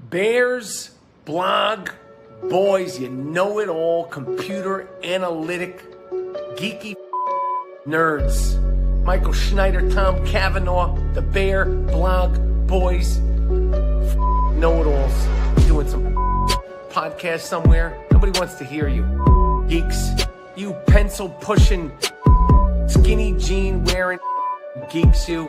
Bears, blog, boys, you know it all, computer analytic, geeky nerds. Michael Schneider, Tom Cavanaugh, the Bear, blog, boys, know-it-alls. Doing some podcast somewhere. Nobody wants to hear you. Geeks. You pencil-pushing, skinny jean-wearing geeks, you.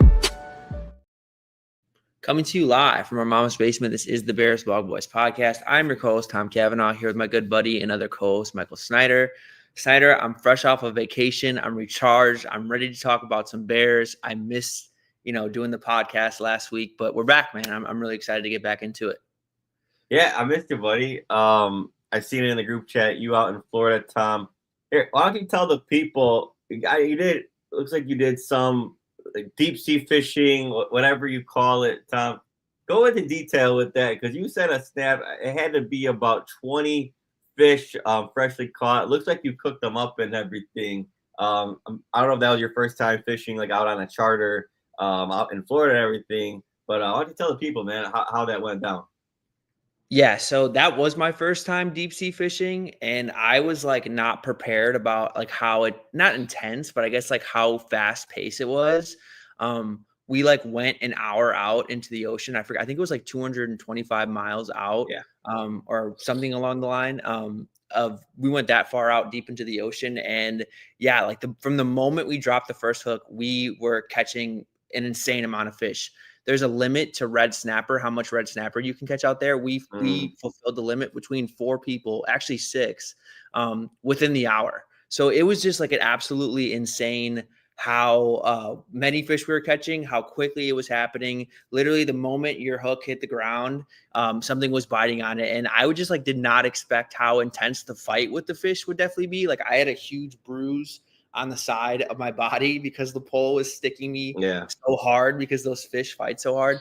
Coming to you live from our mama's basement, this is the Bears Blog Boys podcast. I'm your co-host, Tom Cavanaugh, here with my good buddy and other co-host, Michael Schneider. Schneider, I'm fresh off of vacation. I'm recharged. I'm ready to talk about some Bears. I missed, doing the podcast last week, but we're back, man. I'm really excited to get back into it. Yeah, I missed you, buddy. I seen it in the group chat. You out in Florida, Tom. Here, why don't you tell the people? Looks like you did some deep sea fishing, whatever you call it, Tom. Go into detail with that because you said a snap. It had to be about 20 fish, freshly caught. It looks like you cooked them up and everything. I don't know if that was your first time fishing, like out on a charter, out in Florida and everything. But why don't you tell the people, man, how that went down? Yeah, so that was my first time deep sea fishing, and I was like not prepared about like how it not intense, but I guess like how fast paced it was. We like went an hour out into the ocean. I forgot, I think it was like 225 miles out, or something along the line. We went that far out deep into the ocean, and yeah, like from the moment we dropped the first hook, we were catching an insane amount of fish. There's a limit to red snapper, how much red snapper you can catch out there. We fulfilled the limit between 4 people, actually 6, within the hour. So it was just like an absolutely insane how many fish we were catching, how quickly it was happening. Literally the moment your hook hit the ground, something was biting on it. And I would just like did not expect how intense the fight with the fish would definitely be. Like I had a huge bruise on the side of my body because the pole was sticking me so hard because those fish fight so hard.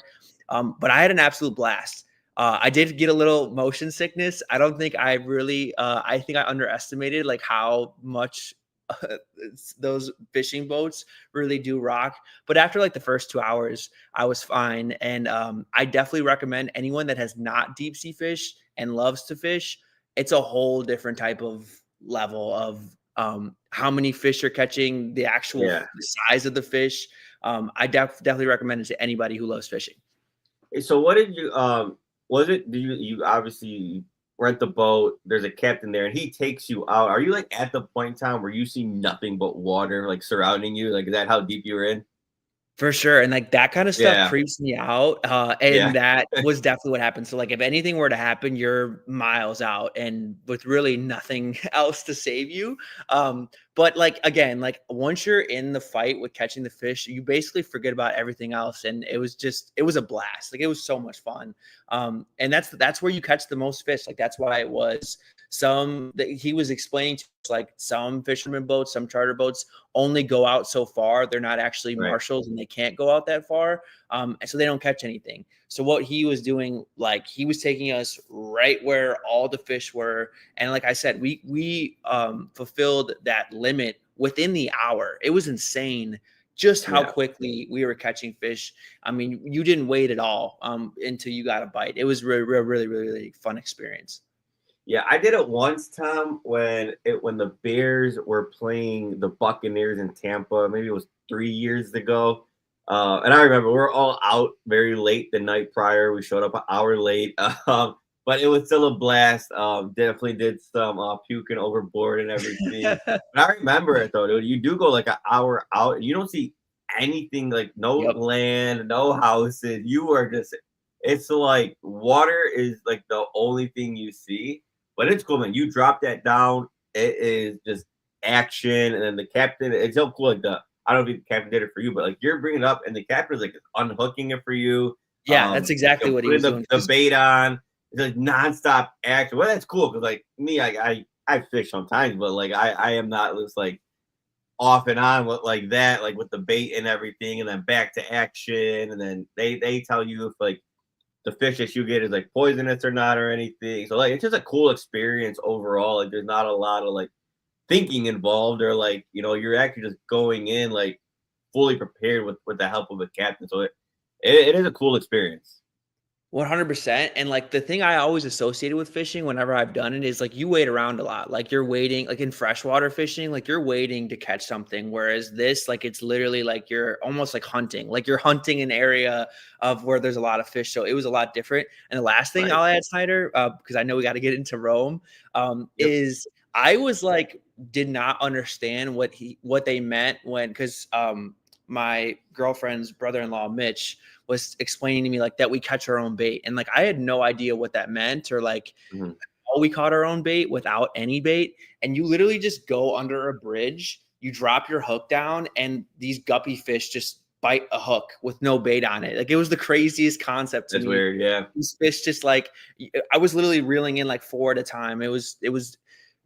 But I had an absolute blast. I did get a little motion sickness. I don't think I really, I think I underestimated like how much those fishing boats really do rock. But after like the first 2 hours, I was fine. And I definitely recommend anyone that has not deep sea fished and loves to fish. It's a whole different type of level of how many fish you're catching, the actual the size of the fish. I definitely recommend it to anybody who loves fishing. So what did you you obviously rent the boat, there's a captain there and he takes you out. Are you like at the point in time where you see nothing but water like surrounding you? Like is that how deep you were in? For sure. And like that kind of stuff creeps me out. That was definitely what happened. So like if anything were to happen, you're miles out and with really nothing else to save you. But like, again, like once you're in the fight with catching the fish, you basically forget about everything else. And it was a blast. Like it was so much fun. And that's where you catch the most fish. Like that's why it was he was explaining to us, like some fisherman boats, some charter boats only go out so far. They're not actually marshals and they can't go out that far. And so they don't catch anything. So what he was doing, like he was taking us right where all the fish were. And like I said, we fulfilled that limit within the hour. It was insane just how quickly we were catching fish. I mean, you didn't wait at all until you got a bite. It was really fun experience. Yeah, I did it once, Tom, when the Bears were playing the Buccaneers in Tampa. Maybe it was 3 years ago. And I remember we were all out very late the night prior. We showed up an hour late, but it was still a blast. Definitely did some puking overboard and everything. But I remember it though, dude. You do go like an hour out, and you don't see anything, like no land, no houses. You are just, it's like water is like the only thing you see. But it's cool, man. You drop that down, it is just action. And then the captain, it's so cool. Like I don't know if the captain did it for you, but like you're bringing it up, and the captain is like unhooking it for you. Yeah, that's exactly what he was doing. The bait on, it's like nonstop action. Well, that's cool because like me, I fish sometimes, but like I am not just like off and on with like that, like with the bait and everything, and then back to action, and then they tell you if like the fish that you get is like poisonous or not or anything. So like it's just a cool experience overall. Like there's not a lot of like thinking involved, or like you're actually just going in like fully prepared with the help of a captain. So it is a cool experience. 100%. And like the thing I always associated with fishing whenever I've done it is like you wait around a lot. Like you're waiting, like in freshwater fishing, like you're waiting to catch something. Whereas this, like it's literally like you're almost like you're hunting an area of where there's a lot of fish. So it was a lot different. And the last thing Right. I'll add, Snyder, because I know we got to get into Rome, Yep. is I was like, did not understand what they meant when, because my girlfriend's brother-in-law, Mitch, was explaining to me like that we catch our own bait. And like I had no idea what that meant, or like Mhm. how we caught our own bait without any bait. And you literally just go under a bridge, you drop your hook down, and these guppy fish just bite a hook with no bait on it. Like it was the craziest concept to That's me. weird. Yeah. These fish just like I was literally reeling in like 4 at a time. It was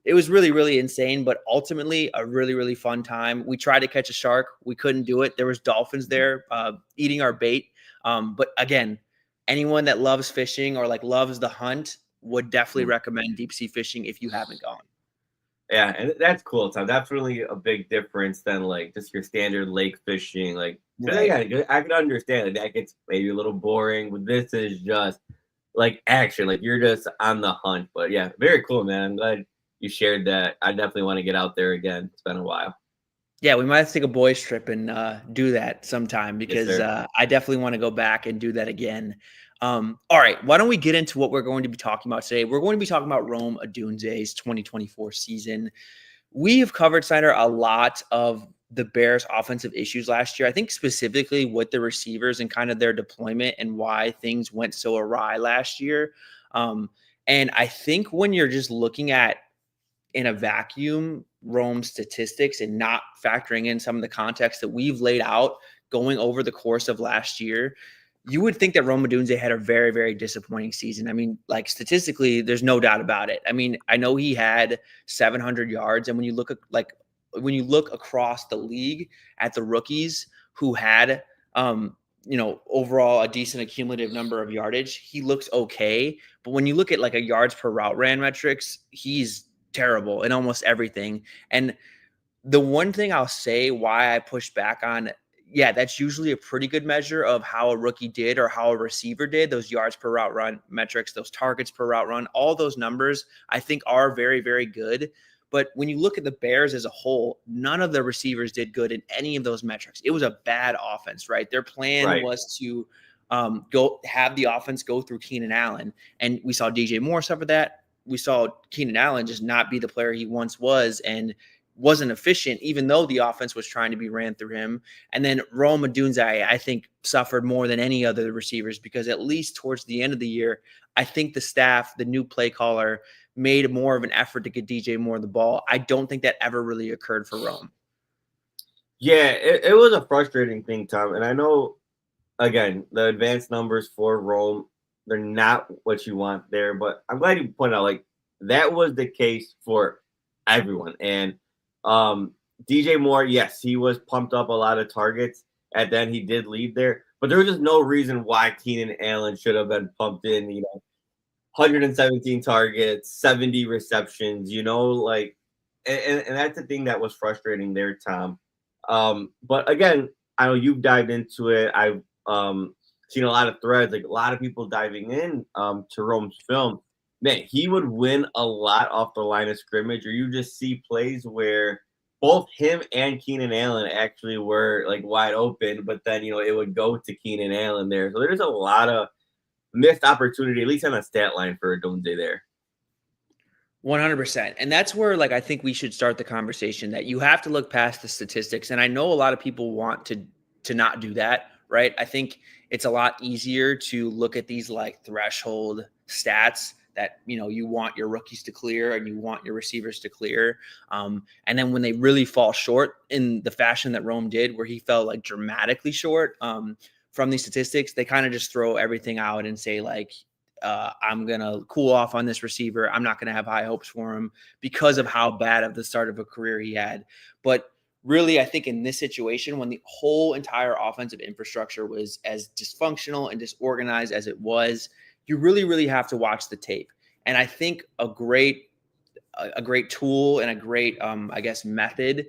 really, really insane, but ultimately a really, really fun time. We tried to catch a shark. We couldn't do it. There was dolphins there eating our bait. But again, anyone that loves fishing or like loves the hunt would definitely Mhm. recommend deep sea fishing if you haven't gone. Yeah, and that's cool. So that's really a big difference than like just your standard lake fishing. Like, 'cause Right. I could understand like, that gets maybe a little boring, but this is just like action. Like you're just on the hunt. But yeah, very cool, man. I'm glad you shared that. I definitely want to get out there again. It's been a while. Yeah, we might have to take a boys trip and do that sometime Yes, because sir. I definitely want to go back and do that again. All right, why don't we get into what we're going to be talking about today? We're going to be talking about Rome Odunze's 2024 season. We have covered, Snyder, a lot of the Bears' offensive issues last year. I think specifically with the receivers and kind of their deployment and why things went so awry last year. Um, and I think when you're just looking at in a vacuum Rome statistics and not factoring in some of the context that we've laid out going over the course of last year, you would think that Rome Odunze had a very, very disappointing season. I mean, like statistically, there's no doubt about it. I mean, I know he had 700 yards, and when you look at when you look across the league at the rookies who had overall a decent accumulative number of yardage, he looks okay. But when you look at like a yards per route ran metrics, he's terrible in almost everything. And the one thing I'll say why I push back on, yeah, that's usually a pretty good measure of how a rookie did or how a receiver did. Those yards per route run metrics, those targets per route run, all those numbers I think are very, very good. But when you look at the Bears as a whole, none of the receivers did good in any of those metrics. It was a bad offense, right? Their plan Right. was to go have the offense go through Keenan Allen. And we saw DJ Moore suffer that. We saw Keenan Allen just not be the player he once was and wasn't efficient, even though the offense was trying to be ran through him. And then Rome Odunze, I think, suffered more than any other receivers because at least towards the end of the year, I think the staff, the new play caller, made more of an effort to get DJ Moore the ball. I don't think that ever really occurred for Rome. Yeah, it was a frustrating thing, Tom. And I know again, the advanced numbers for Rome, they're not what you want there. But I'm glad you pointed out like that was the case for everyone. And DJ Moore, yes, he was pumped up a lot of targets, and then he did lead there. But there was just no reason why Keenan Allen should have been pumped in, 117 targets, 70 receptions, like and that's the thing that was frustrating there, Tom. But again, I know you've dived into it. I've seen a lot of threads, like a lot of people diving in to Rome's film. Man, he would win a lot off the line of scrimmage, or you just see plays where both him and Keenan Allen actually were like wide open, but then it would go to Keenan Allen there. So there's a lot of missed opportunity, at least on a stat line for Odunze there. 100%. And that's where like I think we should start the conversation that you have to look past the statistics. And I know a lot of people want to not do that, right? I think it's a lot easier to look at these like threshold stats that you want your rookies to clear and you want your receivers to clear. And then when they really fall short in the fashion that Rome did, where he fell like dramatically short from these statistics, they kind of just throw everything out and say like, I'm going to cool off on this receiver. I'm not going to have high hopes for him because of how bad of the start of a career he had. But really, I think in this situation, when the whole entire offensive infrastructure was as dysfunctional and disorganized as it was, you really, really have to watch the tape. And I think a great tool and a great, I guess, method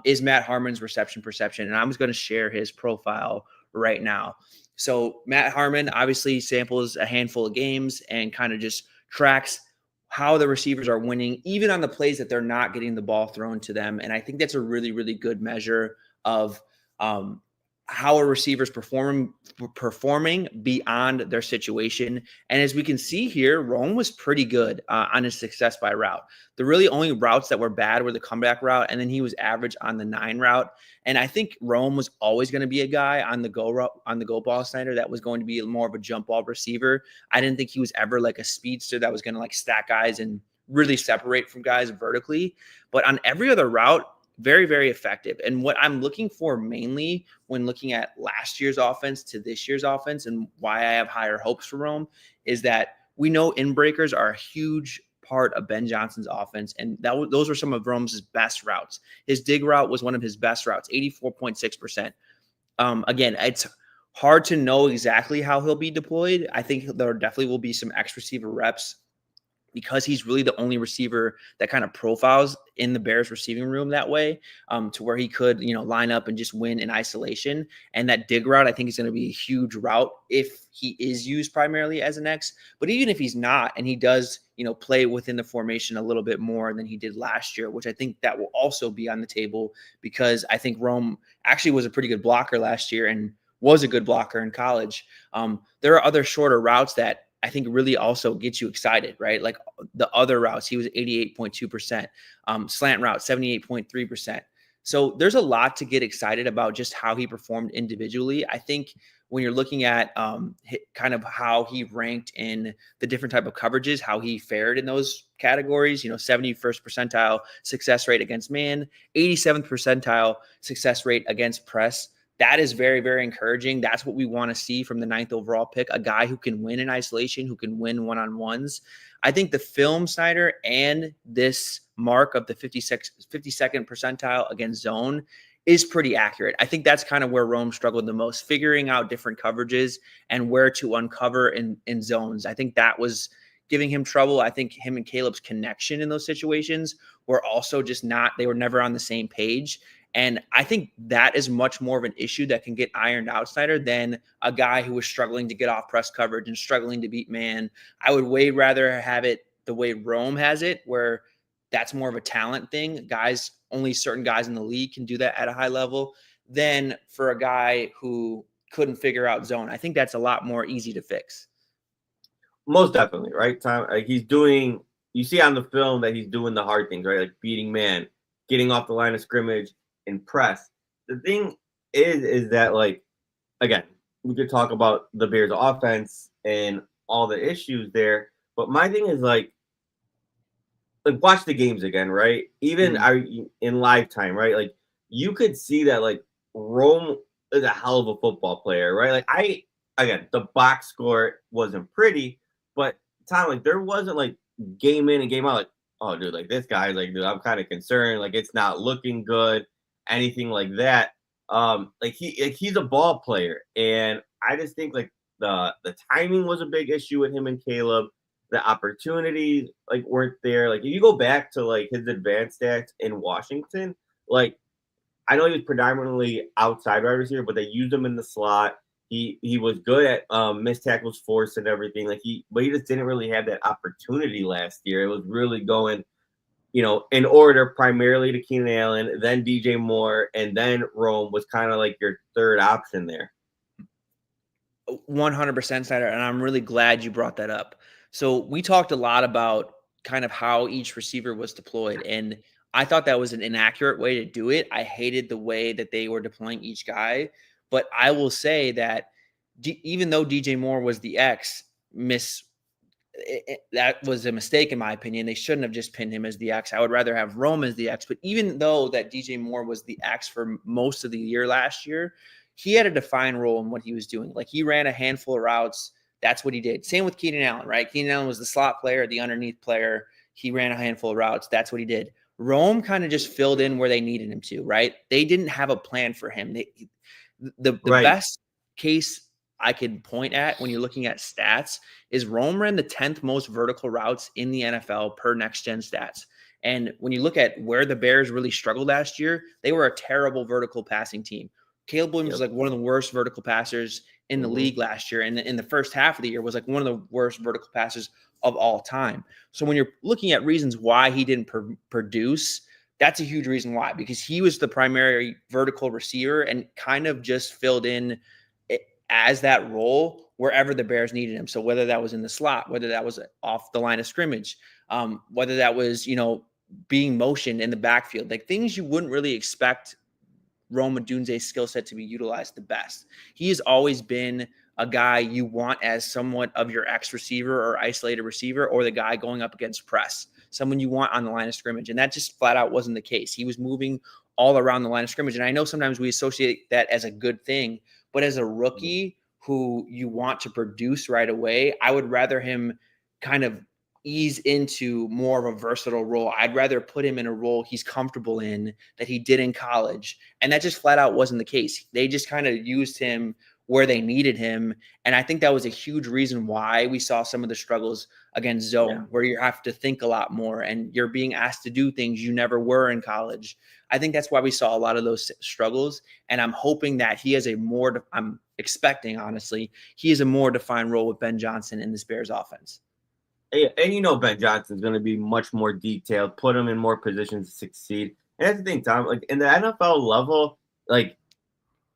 is Matt Harmon's reception perception. And I'm just going to share his profile right now. So Matt Harmon obviously samples a handful of games and kind of just tracks how the receivers are winning, even on the plays that they're not getting the ball thrown to them. And I think that's a really, really good measure of how a receiver's performing beyond their situation. And as we can see here, Rome was pretty good on his success by route. The really only routes that were bad were the comeback route, and then he was average on the 9 route. And I think Rome was always going to be a guy on the go route, on the go ball, Snyder, that was going to be more of a jump ball receiver. I didn't think he was ever like a speedster that was going to like stack guys and really separate from guys vertically. But on every other route, very, very effective. And what I'm looking for mainly when looking at last year's offense to this year's offense, and why I have higher hopes for Rome, is that we know in-breakers are a huge part of Ben Johnson's offense, and those were some of Rome's best routes. His dig route was one of his best routes, 84.6%. Again, it's hard to know exactly how he'll be deployed. I think there definitely will be some X receiver reps because he's really the only receiver that kind of profiles in the Bears receiving room that way, to where he could, line up and just win in isolation. And that dig route, I think, is going to be a huge route if he is used primarily as an X. But even if he's not, and he does, play within the formation a little bit more than he did last year, which I think that will also be on the table, because I think Rome actually was a pretty good blocker last year and was a good blocker in college. There are other shorter routes that I think really also gets you excited, right? Like the other routes, he was 88.2%, slant route, 78.3%. So there's a lot to get excited about just how he performed individually. I think when you're looking at kind of how he ranked in the different type of coverages, how he fared in those categories, 71st percentile success rate against man, 87th percentile success rate against press. That is very, very encouraging. That's what we want to see from the 9th overall pick, a guy who can win in isolation, who can win one-on-ones. I think the film, Snyder, and this mark of the 52nd percentile against zone is pretty accurate. I think that's kind of where Rome struggled the most, figuring out different coverages and where to uncover in zones. I think that was giving him trouble. I think him and Caleb's connection in those situations were also just they were never on the same page. And I think that is much more of an issue that can get ironed out, Snyder, than a guy who was struggling to get off press coverage and struggling to beat man. I would way rather have it the way Rome has it, where that's more of a talent thing. Only certain guys in the league can do that at a high level, than for a guy who couldn't figure out zone. I think that's a lot more easy to fix. Most definitely, right? Like you see on the film that he's doing the hard things, right? Like beating man, getting off the line of scrimmage, and press. The thing is that, like, again, we could talk about the Bears offense and all the issues there, but my thing is like watch the games again, right? Even in live time, right? Like you could see that like Rome is a hell of a football player, right? Like the box score wasn't pretty, but Tom, like there wasn't like game in and game out, like, oh dude, like this guy, like dude, I'm kind of concerned, like it's not looking good. Anything like that. He's a ball player, and I just think like the timing was a big issue with him and Caleb. The opportunities like weren't there. Like if you go back to like his advanced stats in Washington, like I know he was predominantly outside wide receiver, but they used him in the slot. He was good at missed tackles forced and everything. But he just didn't really have that opportunity last year. It was really going in order primarily to Keenan Allen, then DJ Moore, and then Rome was kind of like your third option there. 100%, Snyder, and I'm really glad you brought that up. So we talked a lot about kind of how each receiver was deployed, and I thought that was an inaccurate way to do it. I hated the way that they were deploying each guy, but I will say that even though DJ Moore was the X, that was a mistake in my opinion. They shouldn't have just pinned him as the X. I would rather have Rome as the X. But even though that DJ Moore was the X for most of the year last year, he had a defined role in what he was doing. Like he ran a handful of routes. That's what he did. Same with Keenan Allen, right? Keenan Allen was the slot player, the underneath player. He ran a handful of routes. That's what he did. Rome kind of just filled in where they needed him to, right? They didn't have a plan for him. The best case I could point at when you're looking at stats is Rome ran the 10th most vertical routes in the NFL per next gen stats. And when you look at where the Bears really struggled last year, they were a terrible vertical passing team. Caleb Williams was like one of the worst vertical passers in the league last year. And in the first half of the year was like one of the worst vertical passers of all time. So when you're looking at reasons why he didn't produce, that's a huge reason why, because he was the primary vertical receiver and kind of just filled in as that role wherever the Bears needed him. So whether that was in the slot, whether that was off the line of scrimmage, whether that was, being motioned in the backfield, like things you wouldn't really expect Rome Odunze's skill set to be utilized the best. He has always been a guy you want as somewhat of your X receiver or isolated receiver, or the guy going up against press, someone you want on the line of scrimmage. And that just flat out wasn't the case. He was moving all around the line of scrimmage. And I know sometimes we associate that as a good thing, but as a rookie who you want to produce right away, I would rather him kind of ease into more of a versatile role. I'd rather put him in a role he's comfortable in that he did in college. And that just flat out wasn't the case. They just kind of used him where they needed him. And I think that was a huge reason why we saw some of the struggles against zone, where you have to think a lot more and you're being asked to do things you never were in college. I think that's why we saw a lot of those struggles. And I'm hoping that he has I'm expecting, honestly, he has a more defined role with Ben Johnson in this Bears offense. Yeah, and Ben Johnson's going to be much more detailed, put him in more positions to succeed. And that's the thing, Tom. Like in the NFL level, like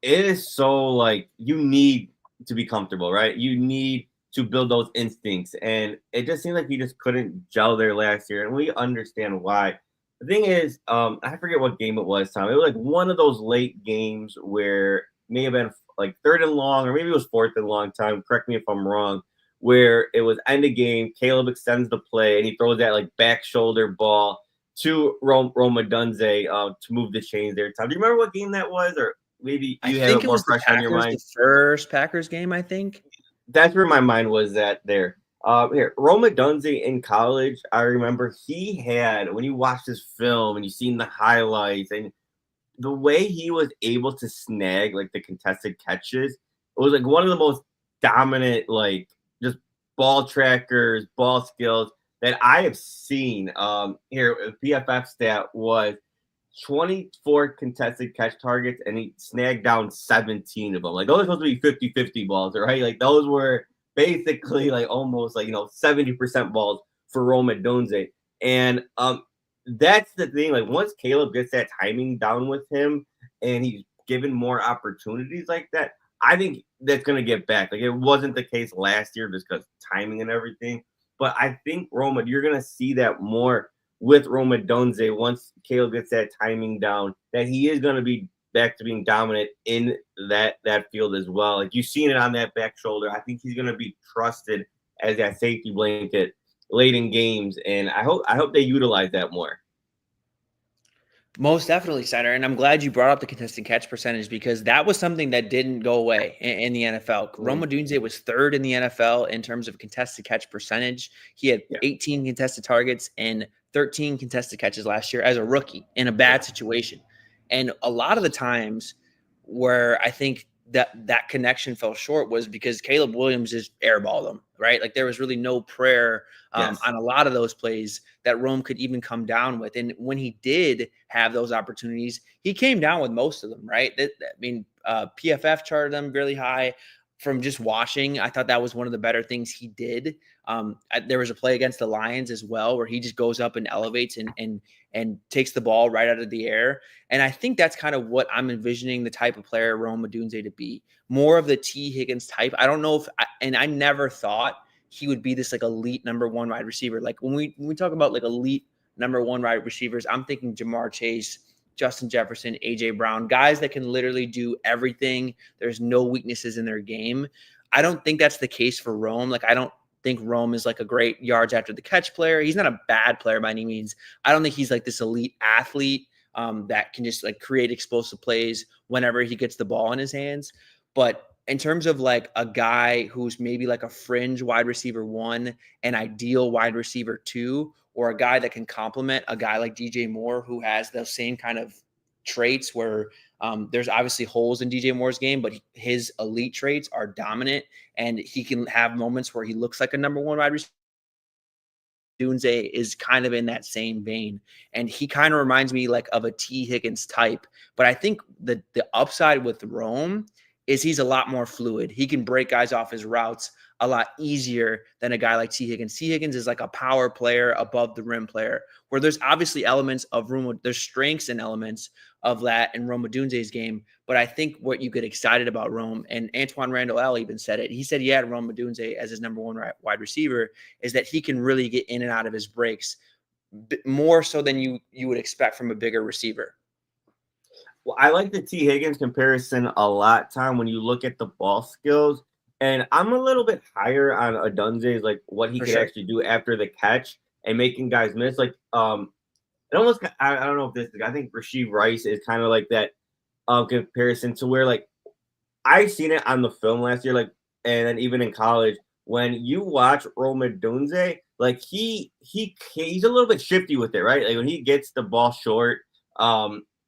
it is so like you need to be comfortable, right? You need to build those instincts, and it just seemed like he just couldn't gel there last year, and we understand why. The thing is, I forget what game it was, Tom. It was like one of those late games where may have been like 3rd and long, or maybe it was 4th and long time. Correct me if I'm wrong. Where it was end of game, Caleb extends the play, and he throws that like back shoulder ball to Rome Odunze to move the chains there. Tom, do you remember what game that was, or maybe you have it more fresh on your mind? The first Packers game, I think. That's where my mind was at there. Here, Rome Odunze in college, I remember he had, when you watch this film and you seen the highlights and the way he was able to snag like the contested catches, it was like one of the most dominant like just ball trackers, ball skills that I have seen. Here, PFF stat was 24 contested catch targets, and he snagged down 17 of them. Like those are supposed to be 50-50 balls, right? Like those were basically like almost like 70% balls for Rome Odunze. And that's the thing. Like once Caleb gets that timing down with him, and he's given more opportunities like that, I think that's going to get back. Like it wasn't the case last year just because timing and everything. But I think Roma, you're going to see that more with Rome Odunze once Caleb gets that timing down, that he is going to be back to being dominant in that field as well. Like you've seen it on that back shoulder. I think he's going to be trusted as that safety blanket late in games, and I hope they utilize that more. Most definitely, Center. And I'm glad you brought up the contested catch percentage, because that was something that didn't go away in the NFL. Rome Odunze was 3rd in the NFL in terms of contested catch percentage. He had 18 contested targets and 13 contested catches last year as a rookie in a bad situation. And a lot of the times where I think that connection fell short was because Caleb Williams just airballed him, right? Like there was really no prayer on a lot of those plays that Rome could even come down with. And when he did have those opportunities, he came down with most of them, right? PFF charted them really high. From just watching, I thought that was one of the better things he did. There was a play against the Lions as well where he just goes up and elevates and takes the ball right out of the air. And I think that's kind of what I'm envisioning the type of player Rome Odunze to be. More of the T. Higgins type. I don't know I never thought he would be this like elite number 1 wide receiver. Like when we talk about like elite number 1 wide receivers, I'm thinking Jamar Chase, Justin Jefferson, AJ Brown, guys that can literally do everything. There's no weaknesses in their game. I don't think that's the case for Rome. Like I don't think Rome is like a great yards after the catch player. He's not a bad player by any means. I don't think he's like this elite athlete that can just like create explosive plays whenever he gets the ball in his hands. But in terms of like a guy who's maybe like a fringe wide receiver 1, an ideal wide receiver 2, or a guy that can complement a guy like DJ Moore who has those same kind of traits where there's obviously holes in DJ Moore's game, but his elite traits are dominant, and he can have moments where he looks like a number 1 wide receiver Odunze is kind of in that same vein. And he kind of reminds me like of a T. Higgins type. But I think the upside with Rome is he's a lot more fluid. He can break guys off his routes a lot easier than a guy like T. Higgins. T. Higgins is like a power player, above the rim player, where there's obviously elements of there's strengths and elements of that in Rome Odunze's game. But I think what you get excited about Rome, and Antoine Randall L even said it, he said he had Rome Odunze as his number one wide receiver, is that he can really get in and out of his breaks more so than you would expect from a bigger receiver. Well, I like the T. Higgins comparison a lot, Tom, when you look at the ball skills. And I'm a little bit higher on Odunze's, like what he could actually do after the catch and making guys miss. Like, it almost, I don't know if this, I think Rashee Rice is kind of like that comparison to where, like, I seen it on the film last year, like, and then even in college, when you watch Rome Odunze, like he's a little bit shifty with it, right? Like when he gets the ball short,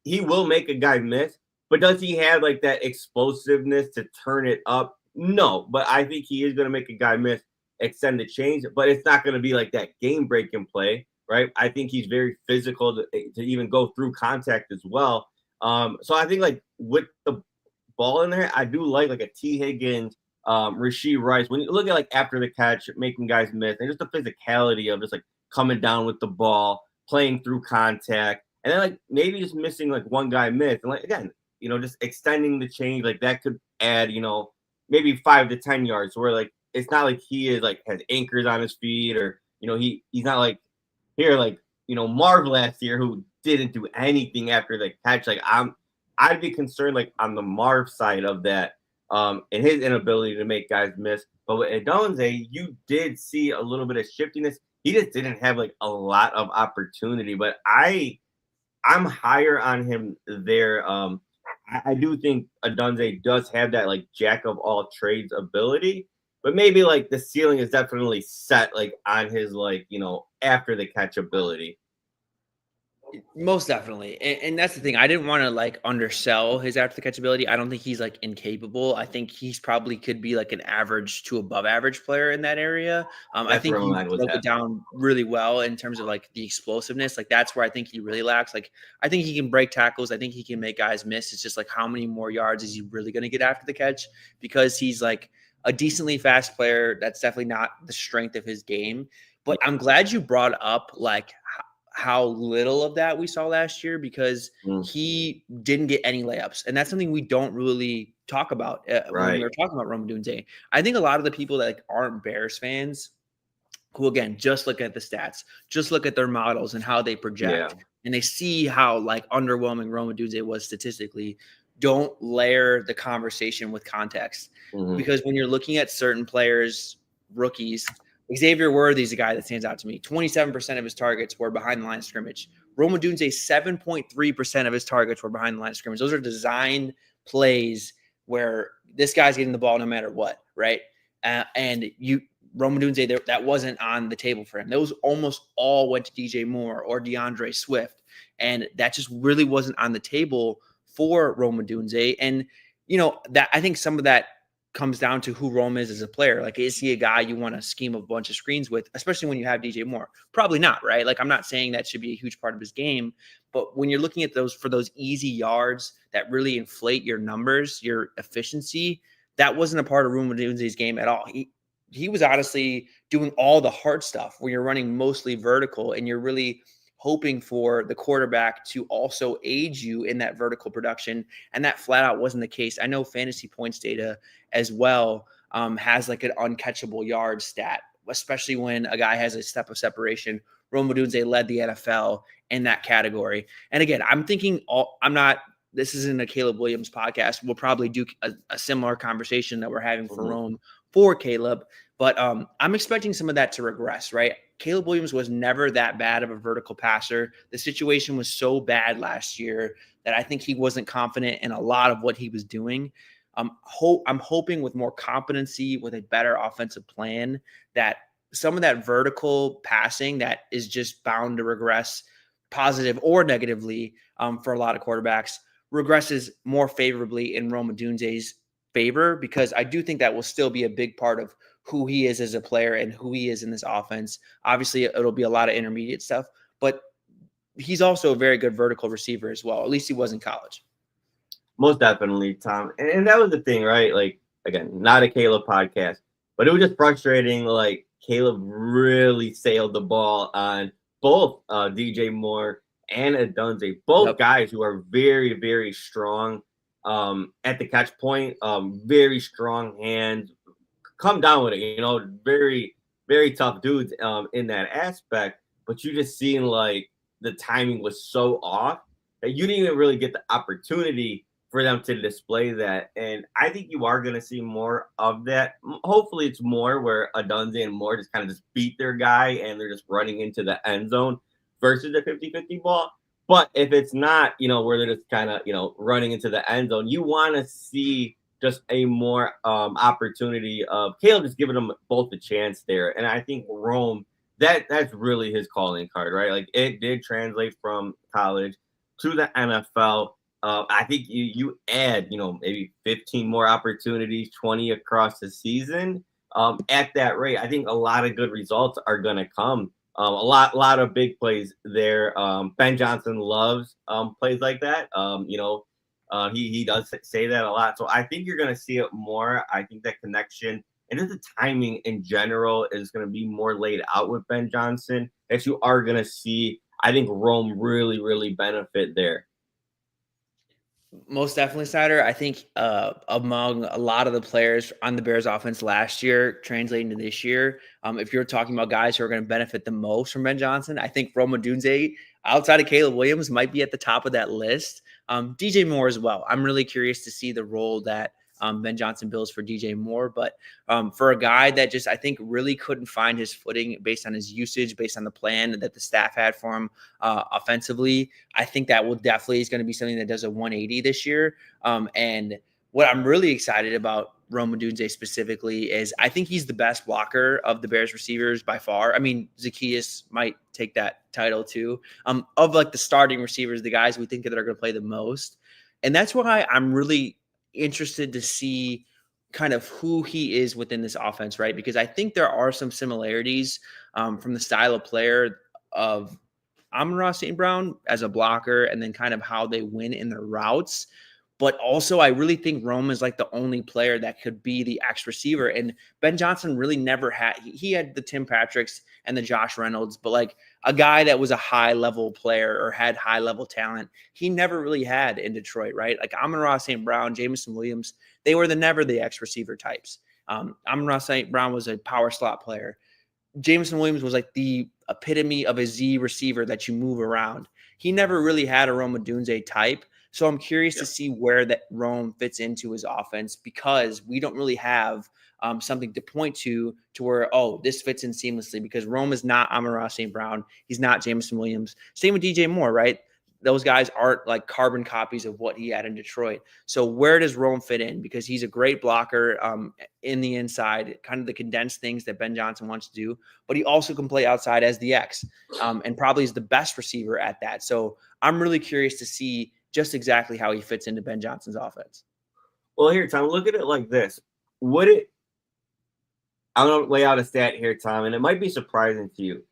he will make a guy miss, but does he have like that explosiveness to turn it up? No, but I think he is going to make a guy miss, extend the change, but it's not going to be like that game-breaking play, right? I think he's very physical to even go through contact as well. So I think like with the ball in there, I do like a T. Higgins, Rashee Rice. When you look at like after the catch, making guys miss, and just the physicality of just like coming down with the ball, playing through contact, and then like maybe just missing like one guy miss, and like again, just extending the change, like that could add, maybe 5 to 10 yards, where like it's not like he is like has anchors on his feet, or he's not like here like Marv last year who didn't do anything after the catch. Like I'd be concerned like on the Marv side of that, and his inability to make guys miss. But with Odunze, you did see a little bit of shiftiness. He just didn't have like a lot of opportunity. But I'm higher on him there. I do think Odunze does have that like jack of all trades ability, but maybe like the ceiling is definitely set like on his like after the catch ability. Most definitely. And that's the thing. I didn't want to like undersell his after the catch ability. I don't think he's like incapable. I think he's probably could be like an average to above average player in that area. I think he broke it down really well in terms of like the explosiveness. Like that's where I think he really lacks. Like I think he can break tackles. I think he can make guys miss. It's just like how many more yards is he really going to get after the catch? Because he's like a decently fast player. That's definitely not the strength of his game. But I'm glad you brought up like how little of that we saw last year, because he didn't get any layups. And that's something we don't really talk about when we were talking about Rome Odunze. I think a lot of the people that like aren't Bears fans, who again, just look at the stats, just look at their models and how they project, and they see how like underwhelming Rome Odunze was statistically, don't layer the conversation with context. Because when you're looking at certain players, rookies, Xavier Worthy is a guy that stands out to me. 27% of his targets were behind the line of scrimmage. Rome Odunze, 7.3% of his targets were behind the line of scrimmage. Those are designed plays where this guy's getting the ball no matter what, right? And Rome Odunze, that wasn't on the table for him. Those almost all went to DJ Moore or DeAndre Swift, and that just really wasn't on the table for Rome Odunze. And that I think some of that comes down to who Rome is as a player. Like, is he a guy you want to scheme a bunch of screens with, especially when you have DJ Moore? Probably not, right? Like, I'm not saying that should be a huge part of his game, but when you're looking at those for those easy yards that really inflate your numbers, your efficiency, that wasn't a part of Rome Odunze's game at all. He was honestly doing all the hard stuff where you're running mostly vertical and you're really hoping for the quarterback to also aid you in that vertical production. And that flat out wasn't the case. I know fantasy points data as well has like an uncatchable yard stat, especially when a guy has a step of separation. Rome Odunze led the NFL in that category. And again, this isn't a Caleb Williams podcast. We'll probably do a similar conversation that we're having for Rome for Caleb, but I'm expecting some of that to regress, right? Caleb Williams was never that bad of a vertical passer. The situation was so bad last year that I think he wasn't confident in a lot of what he was doing. I'm hoping with more competency, with a better offensive plan, that some of that vertical passing that is just bound to regress, positive or negatively, for a lot of quarterbacks, regresses more favorably in Rome Odunze's favor, because I do think that will still be a big part of who he is as a player and who he is in this offense. Obviously, it'll be a lot of intermediate stuff, but he's also a very good vertical receiver as well. At least he was in college. Most definitely, Tom. And that was the thing, right? Like, again, not a Caleb podcast, but it was just frustrating. Like, Caleb really sailed the ball on both DJ Moore and Odunze, both guys who are very, very strong at the catch point, very strong hands. Come down with it, very, very tough dudes in that aspect. But you just seen like the timing was so off that you didn't even really get the opportunity for them to display that. And I think you are going to see more of that. Hopefully it's more where Odunze and Moore just kind of just beat their guy and they're just running into the end zone versus the 50-50 ball. But if it's not, where they're just kind of, running into the end zone, you want to see just a more opportunity of Caleb just giving them both the chance there. And I think Rome, that's really his calling card, right? Like it did translate from college to the NFL. I think you add, maybe 15 more opportunities, 20 across the season. At that rate, I think a lot of good results are going to come. A lot of big plays there. Ben Johnson loves plays like that. He does say that a lot. So I think you're going to see it more. I think that connection and just the timing in general is going to be more laid out with Ben Johnson that you are going to see. I think Rome really, really benefit there. Most definitely, Snyder. I think among a lot of the players on the Bears offense last year, translating to this year, if you're talking about guys who are going to benefit the most from Ben Johnson, I think Rome Odunze, outside of Caleb Williams, might be at the top of that list. DJ Moore as well. I'm really curious to see the role that Ben Johnson builds for DJ Moore. But for a guy that just, I think, really couldn't find his footing based on his usage, based on the plan that the staff had for him offensively, I think that will definitely is going to be something that does a 180 this year. And what I'm really excited about Rome Odunze specifically is I think he's the best blocker of the Bears receivers by far. I mean, Zacchaeus might take that title too. Of like the starting receivers, the guys we think that are going to play the most. And that's why I'm really interested to see kind of who he is within this offense, right? Because I think there are some similarities from the style of player of Amon-Ra St. Brown as a blocker and then kind of how they win in their routes. But also, I really think Rome is like the only player that could be the X receiver. And Ben Johnson really never had, he had the Tim Patricks and the Josh Reynolds, but like a guy that was a high level player or had high level talent, he never really had in Detroit, right? Like Amon-Ra St. Brown, Jameson Williams, they were never the X receiver types. Amon-Ra St. Brown was a power slot player. Jameson Williams was like the epitome of a Z receiver that you move around. He never really had a Rome Odunze type. So I'm curious to see where that Rome fits into his offense because we don't really have something to point to where, this fits in seamlessly because Rome is not Amon-Ra St. Brown. He's not Jameson Williams. Same with DJ Moore, right? Those guys aren't like carbon copies of what he had in Detroit. So where does Rome fit in? Because he's a great blocker in the inside, kind of the condensed things that Ben Johnson wants to do, but he also can play outside as the X and probably is the best receiver at that. So I'm really curious to see just exactly how he fits into Ben Johnson's offense. Well, here, Tom, look at it like this. I'm going to lay out a stat here, Tom, and it might be surprising to you.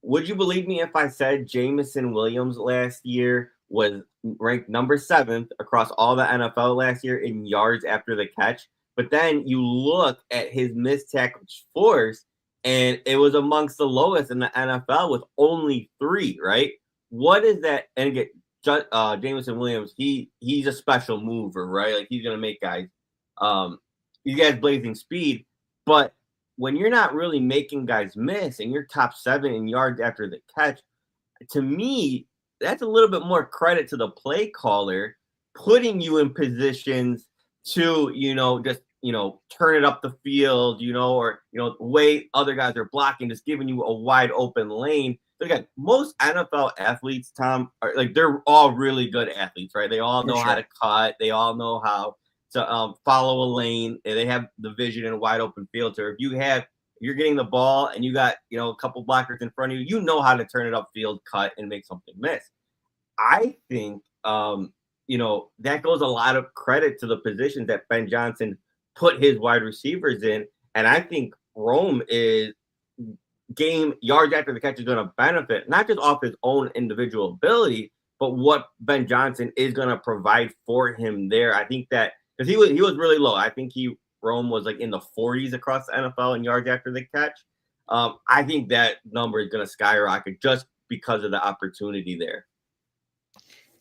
Would you believe me if I said Jameson Williams last year was ranked number 7th across all the NFL last year in yards after the catch? But then you look at his missed tackles force, and it was amongst the lowest in the NFL with only 3, right? What is that? And again, Jameson Williams, he's a special mover, right? Like he's gonna make guys, he has blazing speed. But when you're not really making guys miss and you're top 7 in yards after the catch, to me, that's a little bit more credit to the play caller, putting you in positions to, just turn it up the field, or the way other guys are blocking, just giving you a wide open lane. Again, most NFL athletes, Tom, are like they're all really good athletes, right? They all know how to cut. They all know how to follow a lane. And they have the vision in a wide open field. So if you're getting the ball and you got a couple blockers in front of you, you know how to turn it upfield, cut, and make something miss. I think that goes a lot of credit to the positions that Ben Johnson put his wide receivers in. And I think Rome is game yards after the catch is going to benefit not just off his own individual ability, but what Ben Johnson is going to provide for him there. I think that because he was really low. I think Rome was like in the 40s across the NFL in yards after the catch. I think that number is going to skyrocket just because of the opportunity there.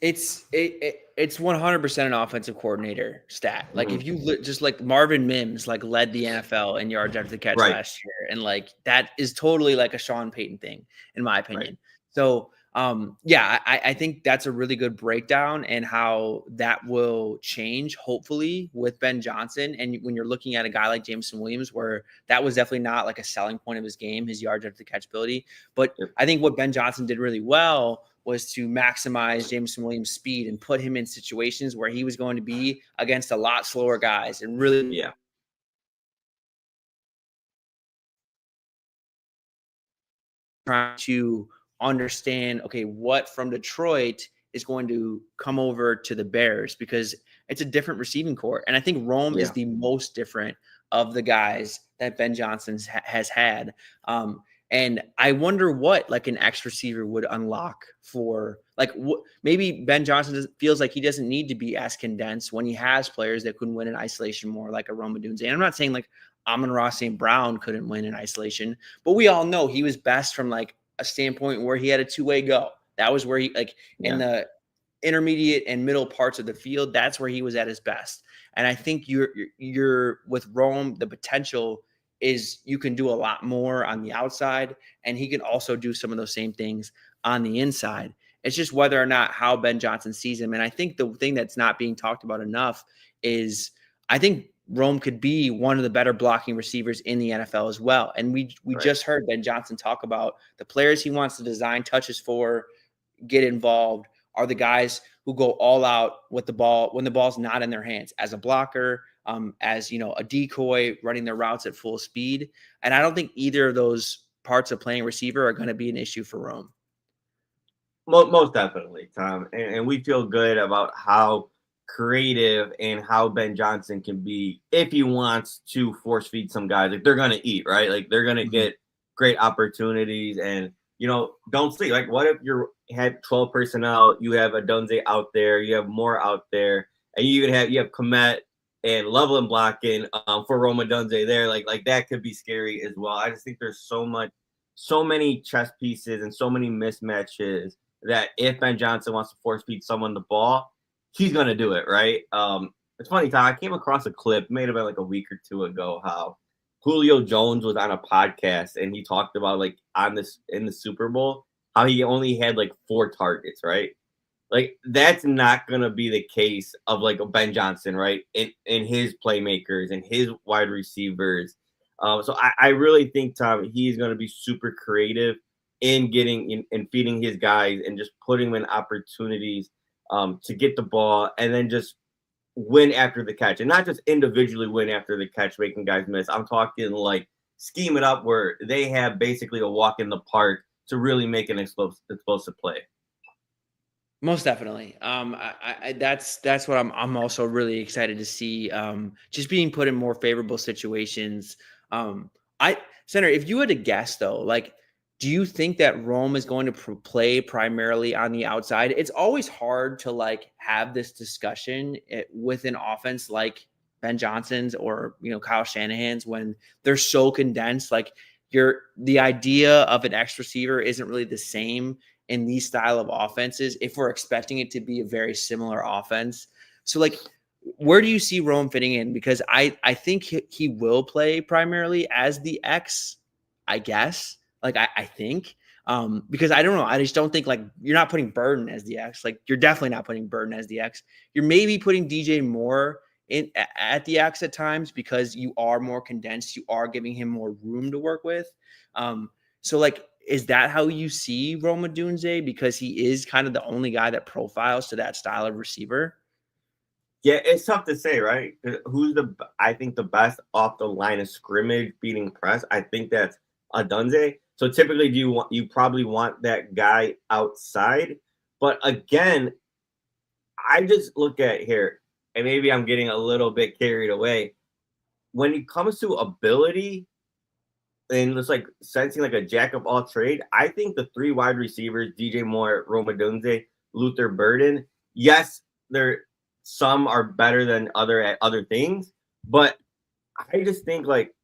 It's 100% an offensive coordinator stat. Like if you just like Marvin Mims like led the NFL in yards after the catch last year, and like that is totally like a Sean Payton thing in my opinion. So yeah, I think that's a really good breakdown and how that will change hopefully with Ben Johnson. And when you're looking at a guy like Jameson Williams, where that was definitely not like a selling point of his game, his yards after the catch ability. But I think what Ben Johnson did really well was to maximize Jameson Williams' speed and put him in situations where he was going to be against a lot slower guys and really trying to understand, okay, what from Detroit is going to come over to the Bears, because it's a different receiving core. And I think Rome is the most different of the guys that Ben Johnson has had. And I wonder what like an X receiver would unlock for like maybe Ben Johnson feels like he doesn't need to be as condensed when he has players that couldn't win in isolation more, like a Rome Odunze. And I'm not saying like Amon-Ra St. Brown couldn't win in isolation, but we all know he was best from like a standpoint where he had a two-way go. That was where he like in the intermediate and middle parts of the field, that's where he was at his best. And I think you're with Rome, the potential is you can do a lot more on the outside, and he can also do some of those same things on the inside. It's just whether or not how Ben Johnson sees him. And I think the thing that's not being talked about enough is I think Rome could be one of the better blocking receivers in the NFL as well. And we just heard Ben Johnson talk about the players he wants to design touches for, get involved, are the guys who go all out with the ball when the ball's not in their hands as a blocker, as, you know, a decoy running their routes at full speed. And I don't think either of those parts of playing receiver are going to be an issue for Rome. Most definitely, Tom. And we feel good about how creative and how Ben Johnson can be if he wants to force feed some guys. Like they're going to eat, right? Like they're going to get great opportunities. And, you know, don't see like what if you had 12 personnel, you have Odunze out there, you have more out there, and you have Komet and Loveland blocking for Rome Odunze there. Like that could be scary as well. I just think there's so many chess pieces and so many mismatches that if Ben Johnson wants to force feed someone the ball, he's going to do it, right? It's funny, Tom, I came across a clip made about like a week or two ago how Julio Jones was on a podcast and he talked about like in the Super Bowl, how he only had like 4 targets, right? Like that's not going to be the case of like a Ben Johnson, right? In his playmakers and his wide receivers. So I really think, Tom, he's going to be super creative in getting in feeding his guys and just putting them in opportunities to get the ball and then just win after the catch, and not just individually win after the catch, making guys miss. I'm talking like scheme it up where they have basically a walk in the park to really make an explosive play. Most definitely. That's what I'm also really excited to see. Just being put in more favorable situations. Senator, if you had to guess though, like, do you think that Rome is going to play primarily on the outside? It's always hard to like have this discussion with an offense like Ben Johnson's or, you know, Kyle Shanahan's when they're so condensed. Like the idea of an X receiver isn't really the same in these style of offenses if we're expecting it to be a very similar offense. So like, where do you see Rome fitting in? Because I think he will play primarily as the X, I guess. Like, I think, because I don't know. I just don't think like you're not putting Burden as the X. Like you're definitely not putting Burden as the X. You're maybe putting DJ Moore at the X at times because you are more condensed. You are giving him more room to work with. So like, is that how you see Rome Odunze? Because he is kind of the only guy that profiles to that style of receiver. Yeah, it's tough to say, right? I think the best off the line of scrimmage beating press. I think that's Odunze. So typically, you probably want that guy outside. But again, I just look at here, and maybe I'm getting a little bit carried away. When it comes to ability, and it's like sensing like a jack of all trade. I think the 3 wide receivers, DJ Moore, Rome Odunze, Luther Burden, yes, they're some are better than other at other things, but I just think like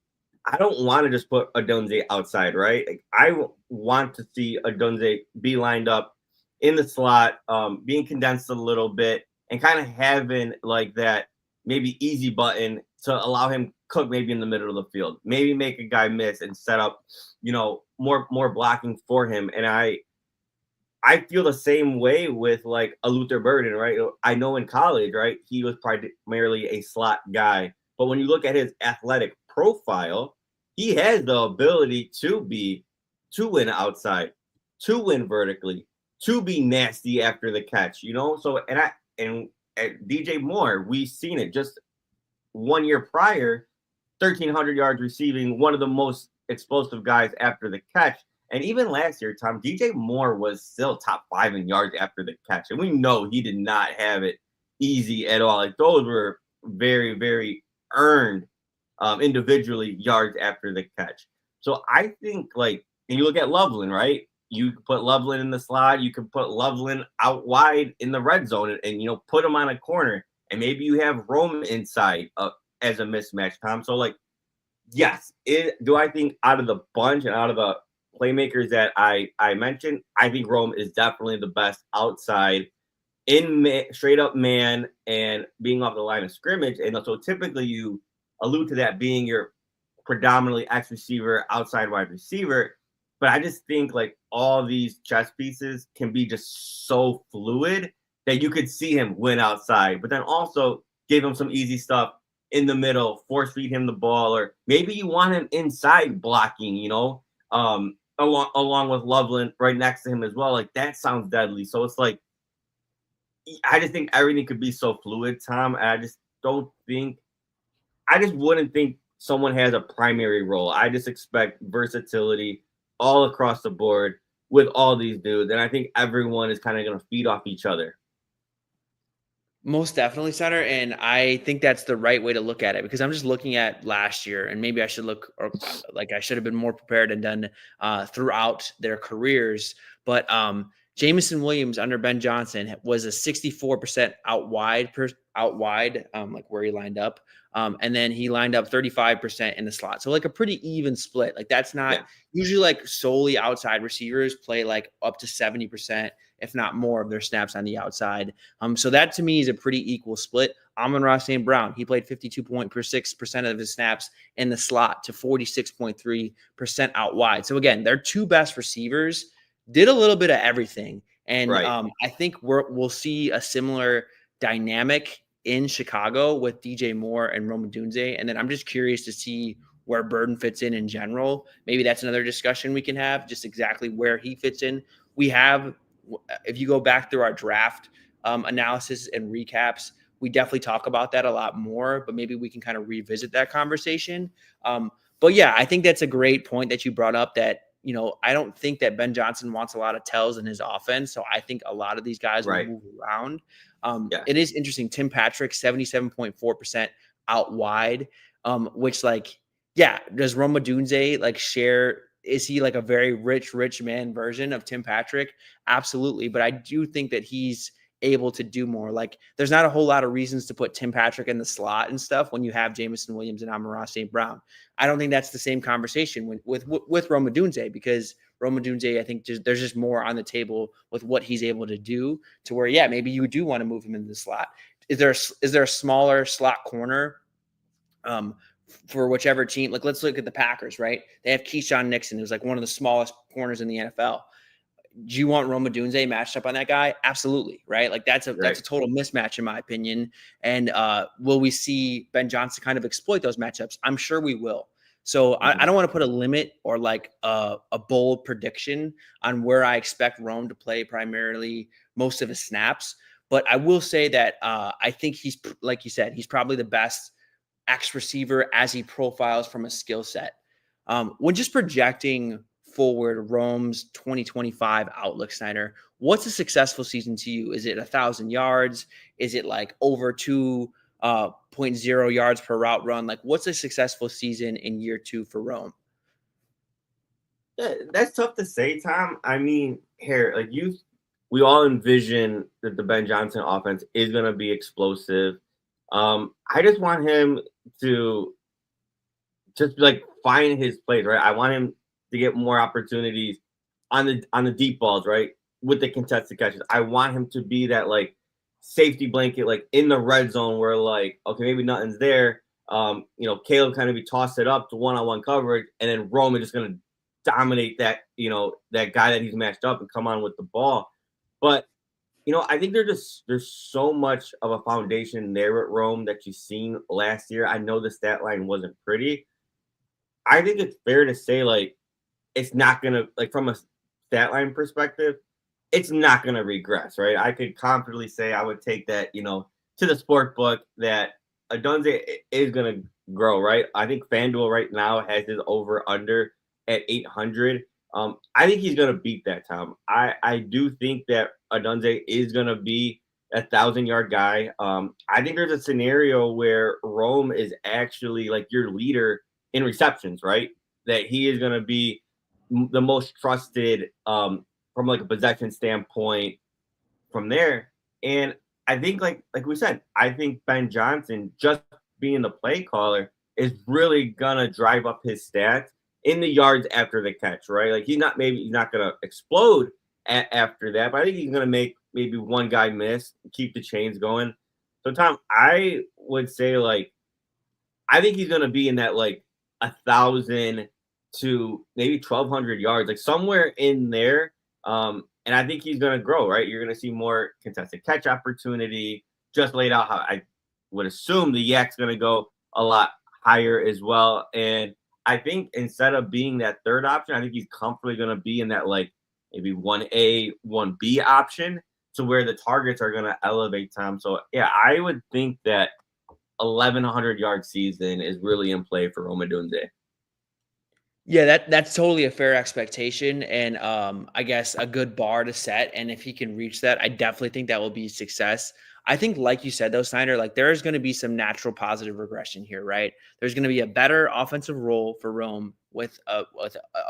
I don't want to just put Odunze outside, right? Like I want to see Odunze be lined up in the slot, being condensed a little bit, and kind of having like that maybe easy button to allow him cook maybe in the middle of the field, maybe make a guy miss and set up, more blocking for him. And I feel the same way with like a Luther Burden, right? I know in college, right, he was primarily a slot guy, but when you look at his athletic profile, he has the ability to win outside, to win vertically, to be nasty after the catch, So and at DJ Moore, we've seen it just 1 year prior, 1,300 yards receiving, one of the most explosive guys after the catch. And even last year, Tom, DJ Moore was still top 5 in yards after the catch. And we know he did not have it easy at all. Like those were very, very earned individually yards after the catch. So I think and you look at Loveland, right? You can put Loveland in the slot. You can put Loveland out wide in the red zone and put him on a corner. And maybe you have Rome inside as a mismatch, Tom. So yes, do I think out of the bunch and out of the playmakers that I mentioned, I think Rome is definitely the best outside in straight up man and being off the line of scrimmage. And so typically you allude to that being your predominantly X receiver, outside wide receiver. But I just think all these chess pieces can be just so fluid that you could see him win outside, but then also give him some easy stuff in the middle, force feed him the ball, or maybe you want him inside blocking, along with Loveland right next to him as well. That sounds deadly. So it's I just think everything could be so fluid, Tom. And I just wouldn't think someone has a primary role. I just expect versatility all across the board with all these dudes. And I think everyone is kind of going to feed off each other. Most definitely, Sutter. And I think that's the right way to look at it, because I'm just looking at last year, and maybe I should I should have been more prepared and done throughout their careers. But Jameson Williams under Ben Johnson was a 64% out wide, where he lined up. And then he lined up 35% in the slot. So a pretty even split. That's not usually solely outside receivers play up to 70%, if not more, of their snaps on the outside. So that to me is a pretty equal split. Amon-Ra St. Brown, he played 52.6% of his snaps in the slot to 46.3% out wide. So again, their two best receivers did a little bit of everything. And I think we'll see a similar dynamic in Chicago with DJ Moore and Rome Odunze. And then I'm just curious to see where Burden fits in general. Maybe that's another discussion we can have, just exactly where he fits in. We have, if you go back through our draft analysis and recaps, we definitely talk about that a lot more, but maybe we can kind of revisit that conversation. But yeah, I think that's a great point that you brought up, that I don't think that Ben Johnson wants a lot of tells in his offense. So I think a lot of these guys will move around. It is interesting. Tim Patrick, 77.4% out wide, which does Rome Odunze share? Is he a very rich man version of Tim Patrick? Absolutely. But I do think that he's able to do more. There's not a whole lot of reasons to put Tim Patrick in the slot and stuff when you have Jameson Williams and Amon-Ra St. Brown. I don't think that's the same conversation with Rome Odunze, because Rome Odunze, I think there's just more on the table with what he's able to do, to where, maybe you do want to move him into the slot. Is there a smaller slot corner for whichever team? Let's look at the Packers, right? They have Keyshawn Nixon, who's one of the smallest corners in the NFL. Do you want Rome Odunze matched up on that guy? Absolutely, right? That's a total mismatch in my opinion. And will we see Ben Johnson kind of exploit those matchups? I'm sure we will. So I don't want to put a limit or a bold prediction on where I expect Rome to play primarily most of his snaps. But I will say that I think he's, like you said, he's probably the best X receiver as he profiles from a skill set. When just projecting forward Rome's 2025 outlook, Snyder, what's a successful season to you? Is it 1,000 yards? Is it over 2.0 yards per route run? What's a successful season in year 2 for Rome? That's tough to say, Tom. I mean, here, like we all envision that the Ben Johnson offense is going to be explosive. I just want him to just like find his place, right? I want him to get more opportunities on the deep balls, right? With the contested catches. I want him to be that like safety blanket, like in the red zone where like, okay, maybe nothing's there. Caleb kind of be tossed it up to one-on-one coverage, and then Rome is just gonna dominate that, that guy that he's matched up and come on with the ball. But I think there's so much of a foundation there at Rome that you've seen last year. I know the stat line wasn't pretty. I think it's fair to say like it's not gonna like from a stat line perspective, it's not gonna regress, right? I could confidently say I would take that, to the sport book that Odunze is gonna grow, right? I think FanDuel right now has his over under at 800. I think he's gonna beat that, Tom. I do think that Odunze is gonna be a 1,000-yard guy. I think there's a scenario where Rome is actually like your leader in receptions, right? That he is gonna be the most trusted from like a possession standpoint from there. And I think like we said, I think Ben Johnson just being the play caller is really gonna drive up his stats in the yards after the catch, right? Like he's not gonna explode after that, but I think he's gonna make maybe one guy miss, keep the chains going. So Tom, I would say like I think he's gonna be in that like 1,000 to maybe 1,200 yards, like somewhere in there. And I think he's going to grow, right? You're going to see more contested catch opportunity. Just laid out how I would assume the Yak's going to go a lot higher as well. And I think instead of being that third option, I think he's comfortably going to be in that like maybe 1A, 1B option to where the targets are going to elevate Tom. So yeah, I would think that 1,100 yard season is really in play for Rome Odunze. Yeah, that's totally a fair expectation, and I guess a good bar to set. And if he can reach that, I definitely think that will be success. I think, like you said, though, Snyder, like there is going to be some natural positive regression here, right? There's going to be a better offensive role for Rome with a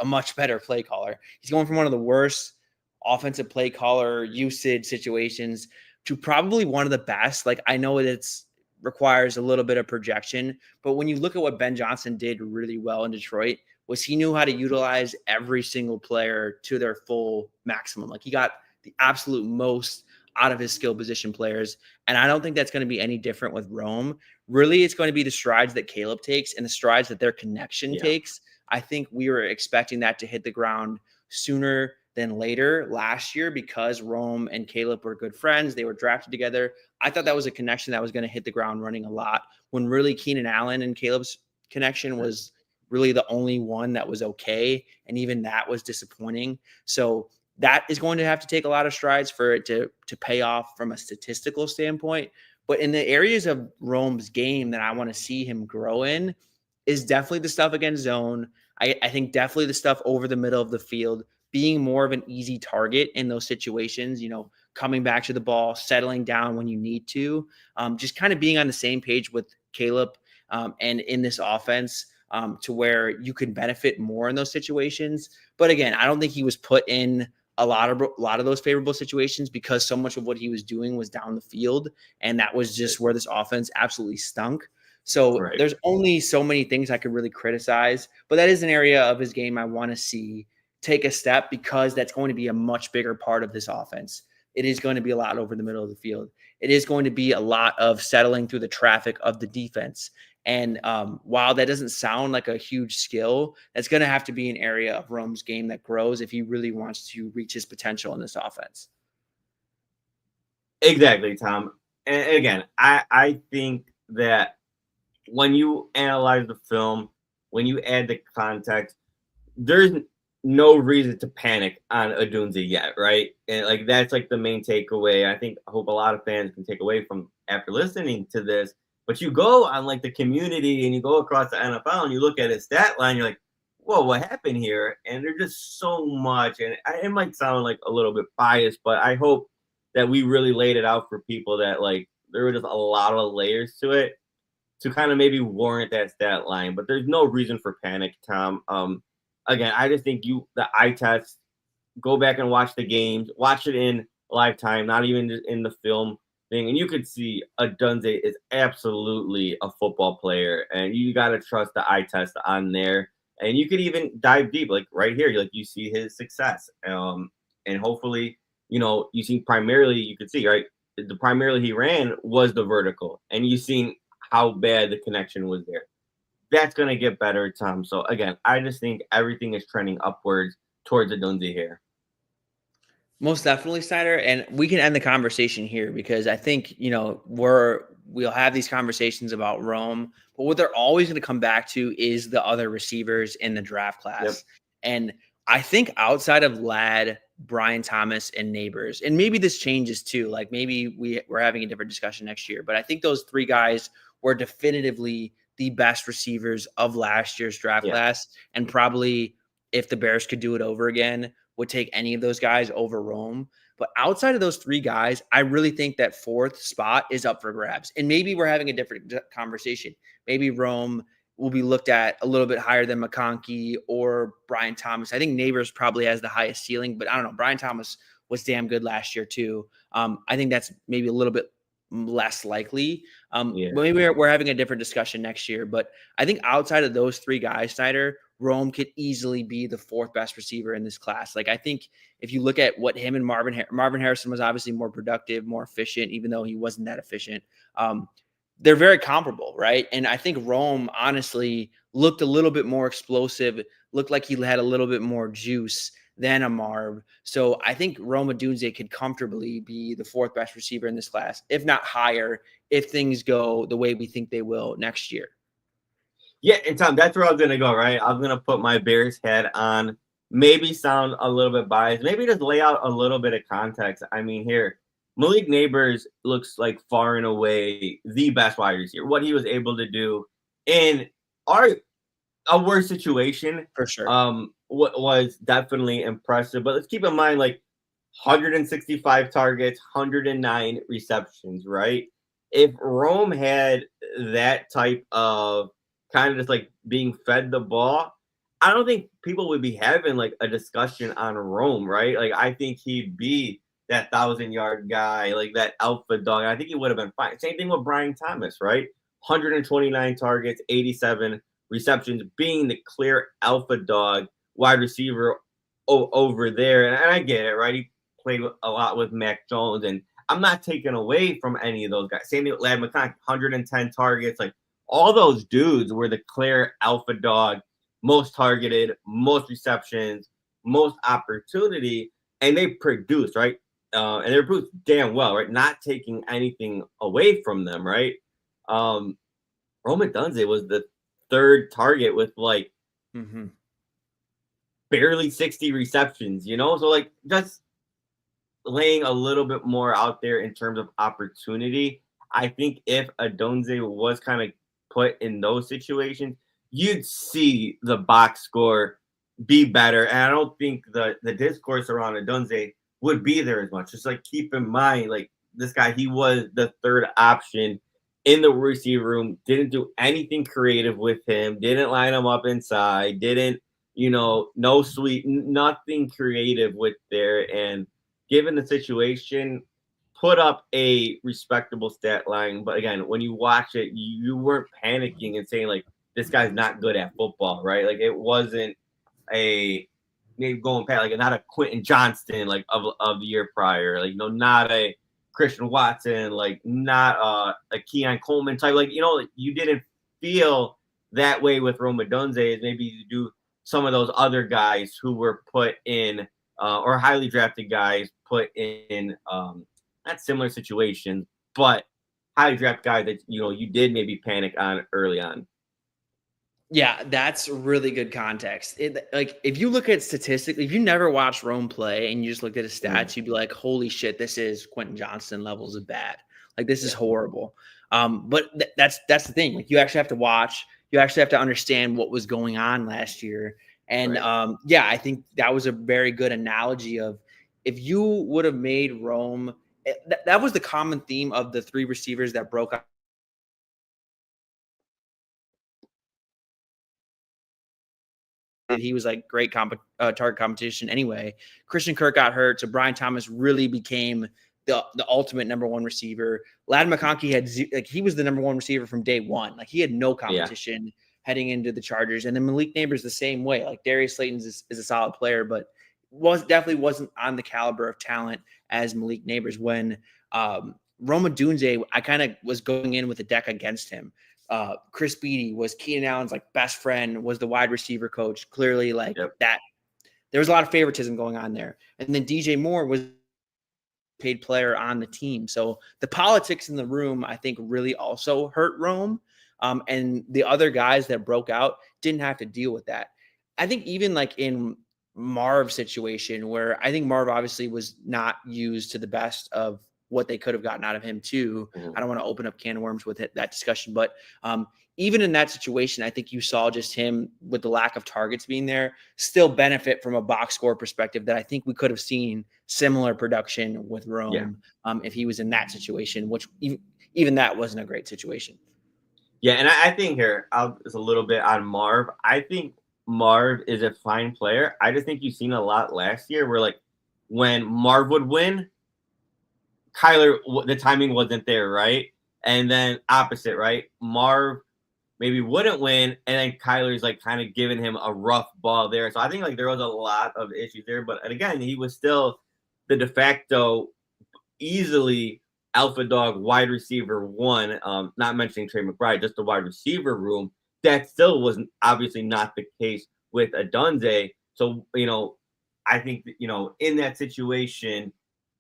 much better play caller. He's going from one of the worst offensive play caller usage situations to probably one of the best. Like I know it's requires a little bit of projection, but when you look at what Ben Johnson did really well in Detroit, was he knew how to utilize every single player to their full maximum. Like he got the absolute most out of his skill position players. And I don't think that's going to be any different with Rome. Really, it's going to be the strides that Caleb takes and the strides that their connection takes. I think we were expecting that to hit the ground sooner than later last year because Rome and Caleb were good friends. They were drafted together. I thought that was a connection that was going to hit the ground running a lot when really Keenan Allen and Caleb's connection was really the only one that was okay. And even that was disappointing. So that is going to have to take a lot of strides for it to pay off from a statistical standpoint. But in the areas of Rome's game that I want to see him grow in is definitely the stuff against zone. I think definitely the stuff over the middle of the field, being more of an easy target in those situations, coming back to the ball, settling down when you need to, just kind of being on the same page with Caleb and in this offense. To where you can benefit more in those situations. But again, I don't think he was put in a lot of those favorable situations because so much of what he was doing was down the field. And that was just where this offense absolutely stunk. So There's only so many things I could really criticize, but that is an area of his game I want to see take a step because that's going to be a much bigger part of this offense. It is going to be a lot over the middle of the field. It is going to be a lot of settling through the traffic of the defense. And while that doesn't sound like a huge skill, that's going to have to be an area of Rome's game that grows if he really wants to reach his potential in this offense. Exactly, Tom. And again, I think that when you analyze the film, when you add the context, there's no reason to panic on Odunze yet, right? And like that's like the main takeaway. I hope a lot of fans can take away from after listening to this. But you go on like the community and you go across the NFL and you look at his stat line, you're like, whoa, what happened here? And there's just so much. And it might sound like a little bit biased, but I hope that we really laid it out for people that like there were just a lot of layers to it to kind of maybe warrant that stat line. But there's no reason for panic, Tom. again, I just think the eye test, go back and watch the games, watch it in lifetime, not even just in the film thing. And you could see Odunze is absolutely a football player, and you got to trust the eye test on there. And you could even dive deep, like right here, like you see his success. And hopefully, you see primarily, you could see, right? The primarily he ran was the vertical, and you seen how bad the connection was there. That's going to get better, Tom. So again, I just think everything is trending upwards towards Odunze here. Most definitely, Snyder. And we can end the conversation here because I think, we'll have these conversations about Rome, but what they're always going to come back to is the other receivers in the draft class. Yep. And I think outside of Ladd, Brian Thomas, and Neighbors, and maybe this changes too, like maybe we're having a different discussion next year, but I think those three guys were definitively the best receivers of last year's draft class. And probably if the Bears could do it over again, would take any of those guys over Rome. But outside of those three guys, I really think that fourth spot is up for grabs. And maybe we're having a different conversation. Maybe Rome will be looked at a little bit higher than McConkey or Brian Thomas. I think Neighbors probably has the highest ceiling, but I don't know. Brian Thomas was damn good last year too. I think that's maybe a little bit less likely. But maybe we're having a different discussion next year. But I think outside of those three guys, Snyder, Rome could easily be the fourth best receiver in this class. Like, I think if you look at what him and Marvin Harrison was obviously more productive, more efficient, even though he wasn't that efficient. They're very comparable, right? And I think Rome honestly looked a little bit more explosive, looked like he had a little bit more juice than a Marv. So I think Rome Odunze could comfortably be the fourth best receiver in this class, if not higher, if things go the way we think they will next year. Yeah, and Tom, that's where I was gonna go, right? I was gonna put my Bears head on, maybe sound a little bit biased, maybe just lay out a little bit of context. I mean, here, Malik Neighbors looks like far and away the best wide receiver. What he was able to do in a worse situation, For sure. What was definitely impressive. But let's keep in mind, like 165 targets, 109 receptions, right? If Rome had that type of kind of just like being fed the ball, I don't think people would be having like a discussion on Rome, right? Like, I think he'd be that 1,000-yard guy, like that alpha dog. I think he would have been fine. Same thing with Brian Thomas, right? 129 targets, 87 receptions, being the clear alpha dog wide receiver over there. And I get it, right? He played a lot with Mac Jones, and I'm not taking away from any of those guys. Same thing with Ladd McConkey, 110 targets, like all those dudes were the clear alpha dog, most targeted, most receptions, most opportunity, and they produced, right? And they produced damn well, right? Not taking anything away from them, right? Rome Odunze was the third target with like barely 60 receptions, So like just laying a little bit more out there in terms of opportunity. I think if Odunze was kind of put in those situations, you'd see the box score be better. And I don't think the discourse around Odunze would be there as much. Just like keep in mind, like this guy, he was the third option in the receiver room, didn't do anything creative with him, didn't line him up inside, didn't, no sweep, nothing creative with there. And given the situation, put up a respectable stat line. But again, when you watch it, you weren't panicking and saying like, this guy's not good at football, right? Like it wasn't maybe going past like not a Quentin Johnston like of the year prior, like not a Christian Watson, like not a Keon Coleman type, like you didn't feel that way with Rome Odunze as maybe you do some of those other guys who were put in or highly drafted guys put in not similar situations, but highly drafted guys that you did maybe panic on early on. Yeah, that's really good context. Like if you look at statistically, if you never watched Rome play and you just looked at his stats, you'd be like, holy shit, this is Quentin Johnston levels of bad. Like this is horrible. But that's the thing. Like you actually have to watch, you actually have to understand what was going on last year. And I think that was a very good analogy of if you would have made Rome, that was the common theme of the three receivers that broke out he was like great target competition anyway. Christian Kirk got hurt, so Brian Thomas really became the ultimate number one receiver. Ladd McConkey he was the number one receiver from day one. Like he had no competition heading into the Chargers. And then Malik Neighbors the same way. Like Darius Slayton is a solid player, but definitely wasn't on the caliber of talent as Malik Neighbors. When Rome Odunze, I kind of was going in with a deck against him. Chris Beatty was Keenan Allen's like best friend, was the wide receiver coach. Clearly, like that, there was a lot of favoritism going on there. And then DJ Moore was paid player on the team. So the politics in the room, I think, really also hurt Rome. And the other guys that broke out didn't have to deal with that. I think even like in Marv's situation, where I think Marv obviously was not used to the best of what they could have gotten out of him too. I don't want to open up can of worms with that discussion, but even in that situation, I think you saw just him with the lack of targets being there still benefit from a box score perspective that I think we could have seen similar production with Rome if he was in that situation, which even that wasn't a great situation. Yeah, and I think here, just a little bit on Marv. I think Marv is a fine player. I just think you've seen a lot last year where, like, when Marv would win, Kyler, the timing wasn't there, right? And then opposite, right? Marv maybe wouldn't win, and then Kyler's like kind of giving him a rough ball there. So I think like there was a lot of issues there. But again, he was still the de facto easily alpha dog wide receiver one, not mentioning Trey McBride, just the wide receiver room. That still was obviously not the case with Odunze. So, I think, in that situation,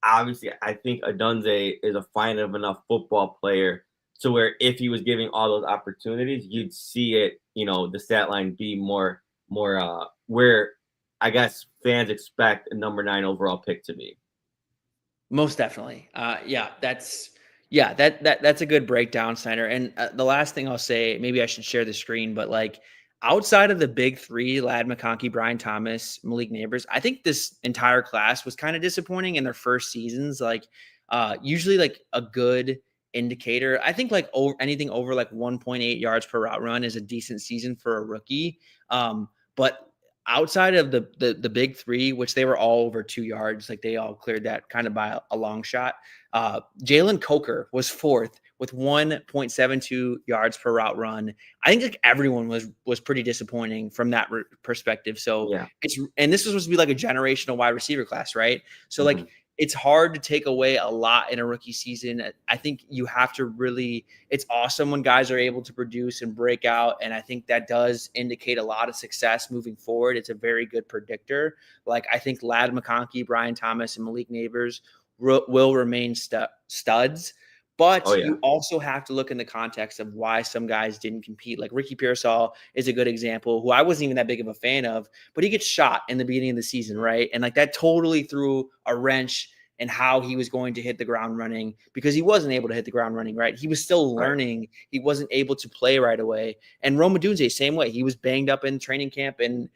obviously, I think Odunze is a fine enough football player to where if he was giving all those opportunities, you'd see it, the stat line be more where I guess fans expect a number 9 overall pick to be. Most definitely. That's a good breakdown, Snyder. And the last thing I'll say, maybe I should share the screen, but like outside of the big three, Ladd McConkey, Brian Thomas, Malik Neighbors, I think this entire class was kind of disappointing in their first seasons. Like usually like a good indicator. I think like anything over like 1.8 yards per route run is a decent season for a rookie. But outside of the big three, which they were all over 2 yards, like they all cleared that kind of by a long shot. Jalen Coker was fourth with 1.72 yards per route run. I think like everyone was pretty disappointing from that perspective. So and this was supposed to be like a generational wide receiver class, right? So like it's hard to take away a lot in a rookie season. I think you have to really, it's awesome when guys are able to produce and break out. And I think that does indicate a lot of success moving forward. It's a very good predictor. Like I think Ladd McConkey, Brian Thomas, and Malik Neighbors will remain studs. But you also have to look in the context of why some guys didn't compete. Like Ricky Pearsall is a good example, who I wasn't even that big of a fan of, but he gets shot in the beginning of the season, right? And like that totally threw a wrench in how he was going to hit the ground running, because he wasn't able to hit the ground running, right? He was still learning. He wasn't able to play right away. And Rome Odunze, same way. He was banged up in training camp and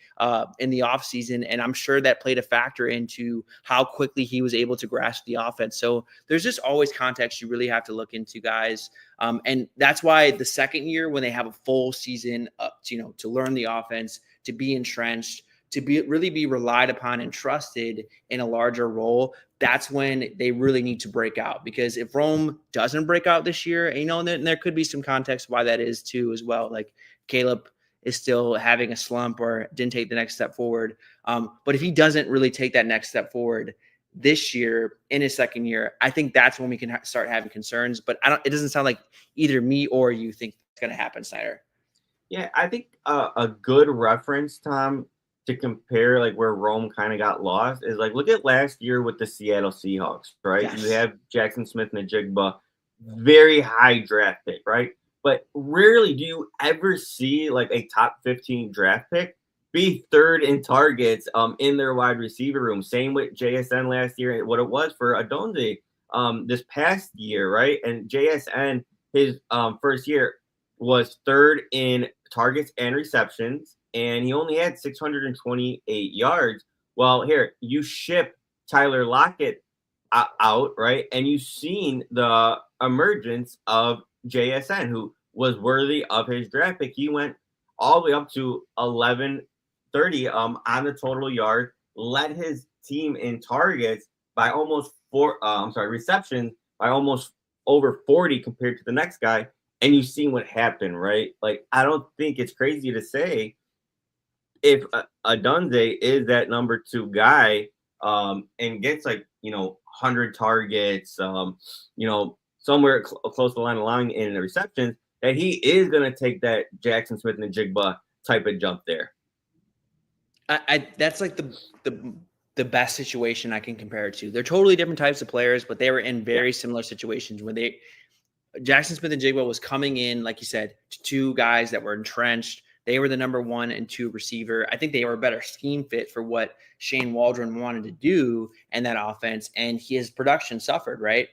in the offseason, and I'm sure that played a factor into how quickly he was able to grasp the offense. So there's just always context you really have to look into, guys. And that's why the second year, when they have a full season to learn the offense, to be entrenched, to really be relied upon and trusted in a larger role, that's when they really need to break out. Because if Rome doesn't break out this year, and there could be some context why that is too as well. Like Caleb is still having a slump or didn't take the next step forward. But if he doesn't really take that next step forward this year in his second year, I think that's when we can start having concerns. But it doesn't sound like either me or you think it's going to happen, Snyder. Yeah, I think a good reference, Tom, to compare like where Rome kind of got lost is like, look at last year with the Seattle Seahawks, right? Yes. You have Jackson Smith-Njigba, very high draft pick, right? But rarely do you ever see like a top 15 draft pick be third in targets in their wide receiver room. Same with JSN last year and what it was for Odunze this past year, right? And JSN, his first year, was third in targets and receptions, and he only had 628 yards. Well, here, you ship Tyler Lockett out, right? And you've seen the emergence of JSN, who was worthy of his draft pick. He went all the way up to 11 30 on the total yard, led his team in targets by almost receptions by almost over 40 compared to the next guy. And you've seen what happened, right? Like, I don't think it's crazy to say if Odunze is that number 2 guy, and gets 100 targets, somewhere close to the line of line in the receptions, that he is going to take that Jackson Smith and Jigba type of jump there. That's like the best situation I can compare it to. They're totally different types of players, but they were in very similar situations when Jackson Smith and Jigba was coming in, like you said, to 2 guys that were entrenched. They were the number 1 and 2 receiver. I think they were a better scheme fit for what Shane Waldron wanted to do in that offense, and his production suffered, right?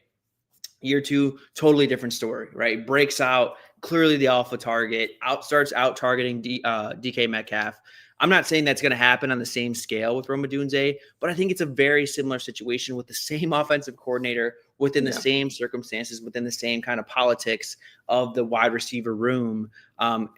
Year 2, totally different story, right? Breaks out, clearly the alpha target, starts out targeting DK Metcalf. I'm not saying that's going to happen on the same scale with Rome Odunze, but I think it's a very similar situation with the same offensive coordinator, within the same circumstances, within the same kind of politics of the wide receiver room. And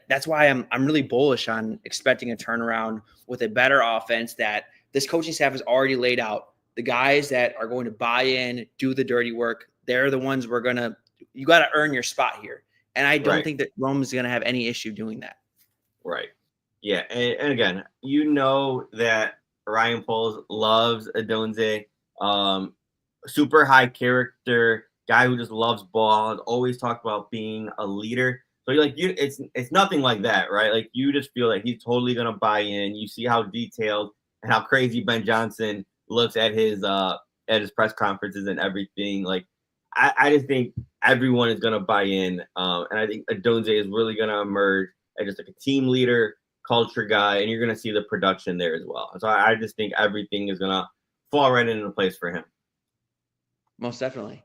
that's why I'm really bullish on expecting a turnaround with a better offense that this coaching staff has already laid out. The guys that are going to buy in, do the dirty work, they're the ones you got to earn your spot here. And I don't think that Rome is going to have any issue doing that. Right. Yeah. And again, that Ryan Poles loves Odunze. Super high character guy who just loves ball and always talk about being a leader. So it's nothing like that, right? Like, you just feel like he's totally going to buy in. You see how detailed and how crazy Ben Johnson looks at his press conferences and everything. Like, I just think everyone is going to buy in. And I think Odunze is really going to emerge as just like a team leader, culture guy, and you're going to see the production there as well. So I just think everything is going to fall right into place for him. Most definitely.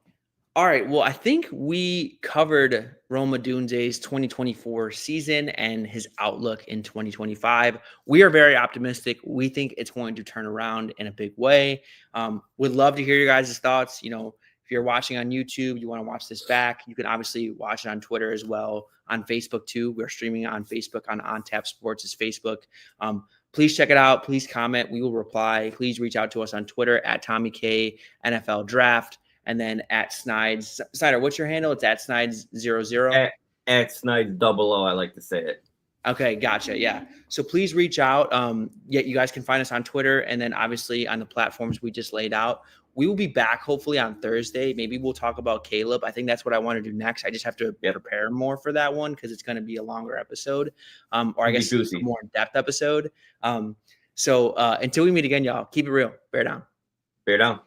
All right. Well, I think we covered Rome Odunze's 2024 season and his outlook in 2025. We are very optimistic. We think it's going to turn around in a big way. Would love to hear your guys' thoughts. If you're watching on YouTube, you want to watch this back, you can obviously watch it on Twitter as well, on Facebook too. We're streaming on Facebook on Tap Sports' Facebook. Please check it out. Please comment. We will reply. Please reach out to us on Twitter at Tommy K NFL Draft. And then at Snides. Snyder, what's your handle? It's at Snides00. At Snides 00, I like to say it. Okay, gotcha. Yeah. So please reach out. You guys can find us on Twitter and then obviously on the platforms we just laid out. We will be back hopefully on Thursday. Maybe we'll talk about Caleb. I think that's what I want to do next. I just have to prepare more for that one because it's going to be a longer episode, or I guess a more in-depth episode. So until we meet again, y'all, keep it real. Bear down. Bear down.